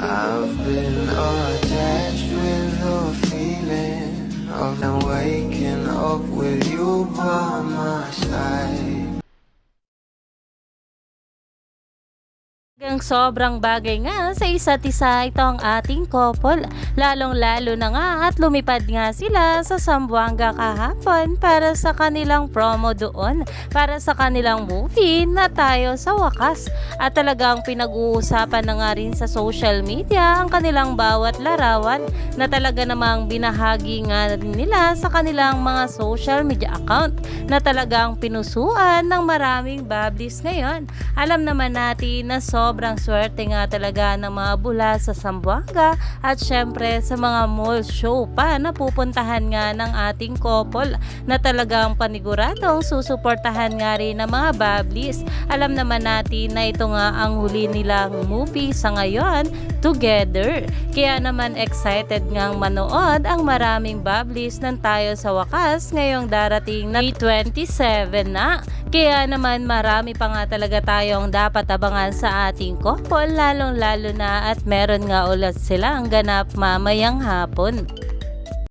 I've been attached with the feeling of now waking up with you by my side. Sobrang bagay nga sa isa't isa itong ating couple, lalong-lalo na nga at lumipad nga sila sa Zamboanga kahapon para sa kanilang promo doon, para sa kanilang movie na Tayo sa Wakas. At talagang pinag-uusapan na nga rin sa social media ang kanilang bawat larawan na talaga namang binahagi nga nila sa kanilang mga social media account na talagang pinusuan ng maraming bablis ngayon. Alam naman natin na sobrang swerte nga talaga ng mga bula sa Zamboanga at syempre sa mga mall show pa na pupuntahan nga ng ating couple na talagang paniguradong susuportahan nga rin ng mga bablis. Alam naman natin na ito nga ang huli nilang movie sa ngayon together. Kaya naman excited ngang manood ang maraming bablis ng Tayo sa Wakas ngayong darating na May 27 na. Kaya naman marami pa nga talaga tayong dapat abangan sa ating couple, lalong lalo na at meron nga ulit silang ganap mamayang hapon.